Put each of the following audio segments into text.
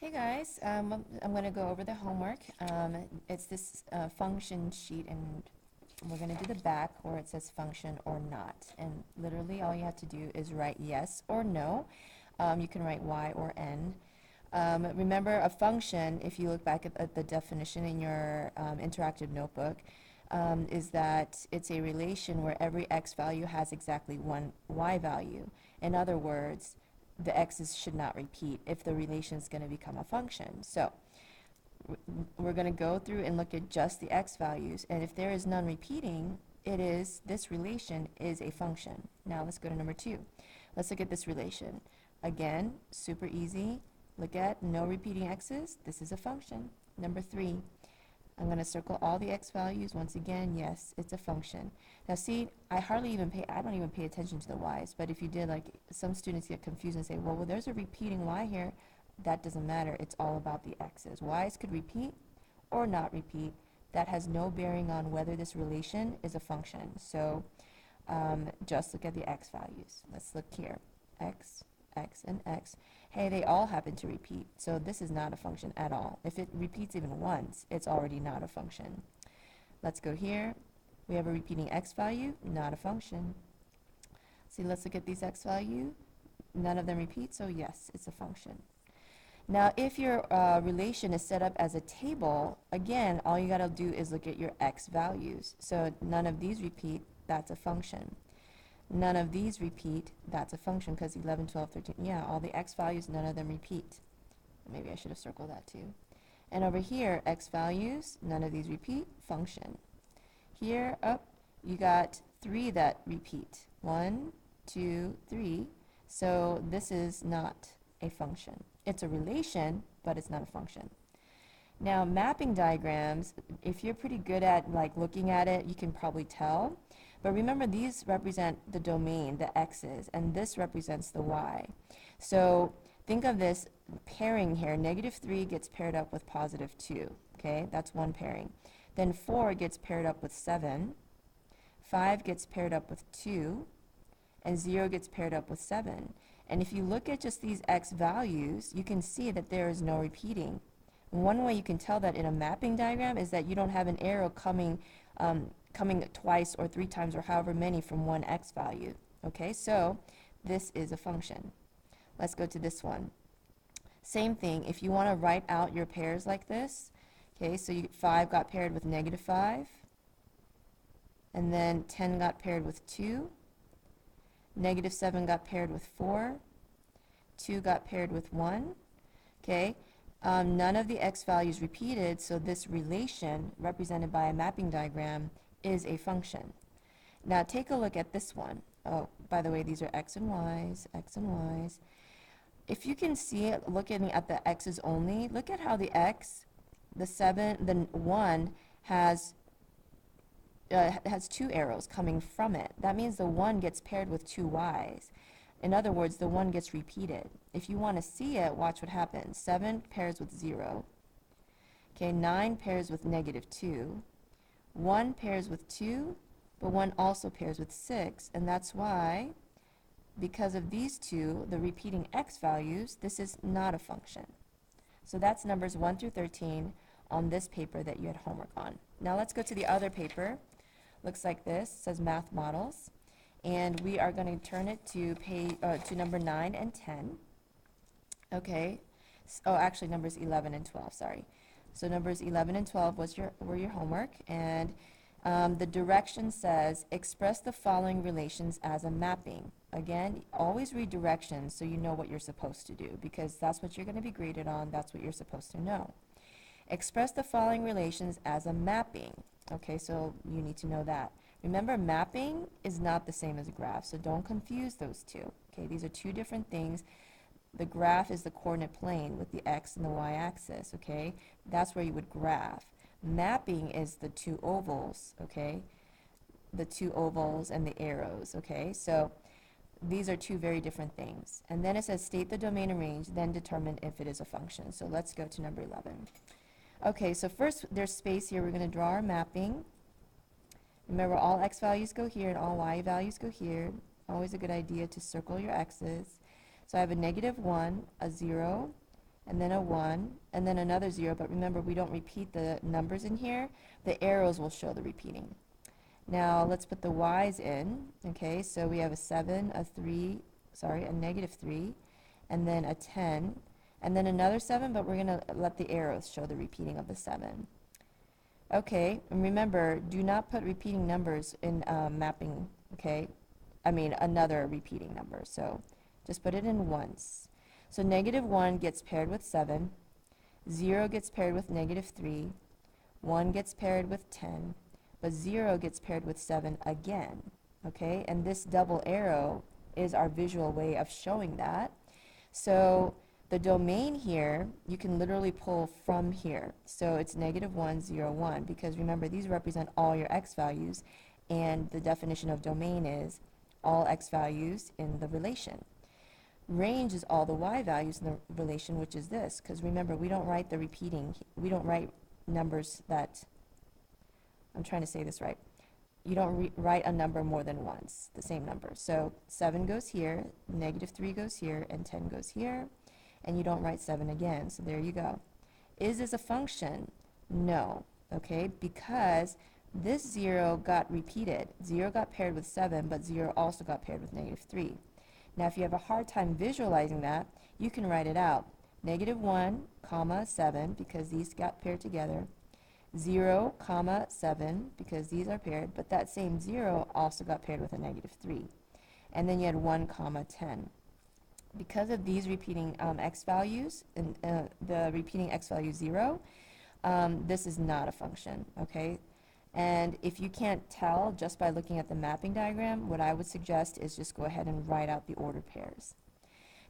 Hey guys, I'm going to go over the homework. It's this function sheet, and we're going to do the back where it says function or not. And literally all you have to do is write yes or no. You can write y or n. Remember, a function, if you look back at the definition in your interactive notebook, is that it's a relation where every x value has exactly one y value. In other words, the x's should not repeat if the relation is going to become a function. So we're going to go through and look at just the x values, and if there is none repeating, this relation is a function. Now let's go to number 2. Let's look at this relation. Again, super easy. Look at no repeating x's. This is a function. Number 3. I'm going to circle all the x values. Once again, yes, it's a function. Now see, I don't even pay attention to the y's, but if you did, like, some students get confused and say, well, there's a repeating y here. That doesn't matter. It's all about the x's. Y's could repeat or not repeat. That has no bearing on whether this relation is a function. So just look at the x values. Let's look here. X, and x. Hey, they all happen to repeat, so this is not a function at all. If it repeats even once, it's already not a function. Let's go here. We have a repeating x value, not a function. See, let's look at these x value. None of them repeat, so yes, it's a function. Now, if your relation is set up as a table, again, all you got to do is look at your x values. So none of these repeat, that's a function. None of these repeat, that's a function, because 11, 12, 13, yeah, all the x values, none of them repeat. Maybe I should have circled that too. And over here, x values, none of these repeat, function. Here, you got 3 that repeat. 1, 2, 3. So this is not a function. It's a relation, but it's not a function. Now, mapping diagrams, if you're pretty good at looking at it, you can probably tell. But remember, these represent the domain, the x's, and this represents the y. So think of this pairing here. -3 gets paired up with +2. Okay, that's one pairing. Then 4 gets paired up with 7. 5 gets paired up with 2. And 0 gets paired up with 7. And if you look at just these x values, you can see that there is no repeating. One way you can tell that in a mapping diagram is that you don't have an arrow coming twice or 3 times or however many from one x value. Okay, so this is a function. Let's go to this one. Same thing, if you want to write out your pairs like this, okay, so 5 got paired with -5, and then 10 got paired with 2, -7 got paired with 4, 2 got paired with 1, okay. None of the x values repeated, so this relation, represented by a mapping diagram, is a function. Now take a look at this one. Oh, by the way, these are x and y's, x and y's. If you can see it, looking at the x's only, look at how the x, the 1 has 2 arrows coming from it. That means the 1 gets paired with 2 y's. In other words, the 1 gets repeated. If you want to see it, watch what happens. 7 pairs with 0. Okay, 9 pairs with -2. 1 pairs with 2, but 1 also pairs with 6, and that's why, because of these two, the repeating x values, this is not a function. So that's numbers 1 through 13 on this paper that you had homework on. Now let's go to the other paper. Looks like this. It says Math Models. And we are going to turn it to number 9 and 10. Okay. Oh, actually, numbers 11 and 12, sorry. So numbers 11 and 12 were your homework, and the direction says, express the following relations as a mapping. Again, always read directions so you know what you're supposed to do, because that's what you're going to be graded on, that's what you're supposed to know. Express the following relations as a mapping. Okay, so you need to know that. Remember, mapping is not the same as a graph, so don't confuse those two. Okay, these are two different things. The graph is the coordinate plane with the x and the y-axis, okay? That's where you would graph. Mapping is the two ovals, okay? The two ovals and the arrows, okay? So these are two very different things. And then it says state the domain and range, then determine if it is a function. So let's go to number 11. Okay, so first there's space here. We're going to draw our mapping. Remember, all x values go here and all y values go here. Always a good idea to circle your x's. So I have a -1, a 0, and then a 1, and then another 0, but remember we don't repeat the numbers in here. The arrows will show the repeating. Now let's put the y's in. Okay, so we have a 7, a 3, sorry, a negative 3, and then a 10, and then another 7, but we're going to let the arrows show the repeating of the 7. Okay, and remember, do not put repeating numbers in mapping, okay? I mean, another repeating number, so just put it in once. So negative 1 gets paired with 7, 0 gets paired with negative 3, 1 gets paired with 10, but 0 gets paired with 7 again, okay? And this double arrow is our visual way of showing that. So the domain here, you can literally pull from here. So it's negative 1, 0, 1, because remember, these represent all your x values, and the definition of domain is all x values in the relation. Range is all the y values in the relation, which is this, because remember, we don't write the repeating, we don't write numbers that, I'm trying to say this right, you don't write a number more than once, the same number. So 7 goes here, negative 3 goes here, and 10 goes here, and you don't write 7 again, so there you go. Is this a function? No, okay, because this 0 got repeated. 0 got paired with 7, but 0 also got paired with negative 3. Now, if you have a hard time visualizing that, you can write it out. Negative 1, comma, 7, because these got paired together. 0, comma, 7, because these are paired, but that same 0 also got paired with a negative 3. And then you had 1, comma, 10. Because of these repeating x values, and the repeating x value 0, this is not a function, okay? And if you can't tell just by looking at the mapping diagram, what I would suggest is just go ahead and write out the ordered pairs.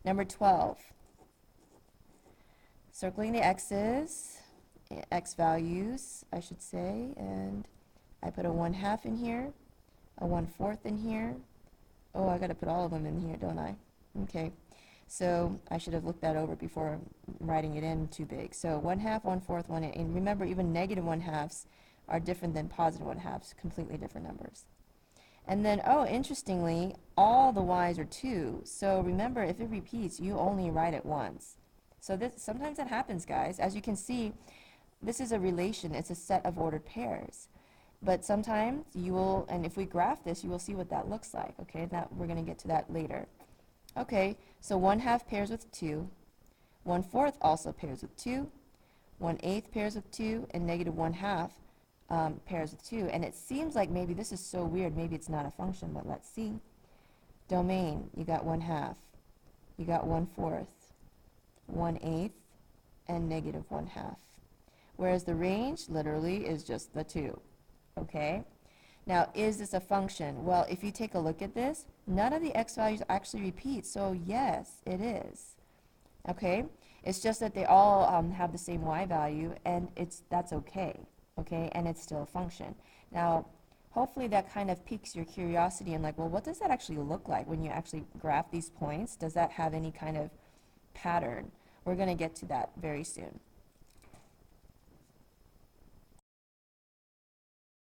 Number 12, circling the x's, x values, I should say, and I put a 1/2 in here, a 1/4 in here. Oh, I got to put all of them in here, don't I? Okay, so I should have looked that over before writing it in too big. So 1/2, 1/4, 1/8, and remember, even negative 1/2s are different than positive 1/2s, completely different numbers. And then, oh, interestingly, all the y's are 2. So remember, if it repeats, you only write it once. So this, sometimes that happens, guys. As you can see, this is a relation. It's a set of ordered pairs. But sometimes you will, and if we graph this, you will see what that looks like. Okay, that we're going to get to that later. Okay, so 1/2 pairs with 2. 1/4 also pairs with 2. 1/8 pairs with 2, and negative 1/2 pairs with 2. And it seems like maybe this is so weird, maybe it's not a function, but let's see. Domain, you got 1/2, you got 1/4, 1/8, and negative 1/2. Whereas the range literally is just the 2, okay? Now, is this a function? Well, if you take a look at this, none of the x values actually repeat, so yes, it is, okay? It's just that they all have the same y value, and that's okay. Okay, and it's still a function. Now, hopefully that kind of piques your curiosity and like, well, what does that actually look like when you actually graph these points? Does that have any kind of pattern? We're going to get to that very soon.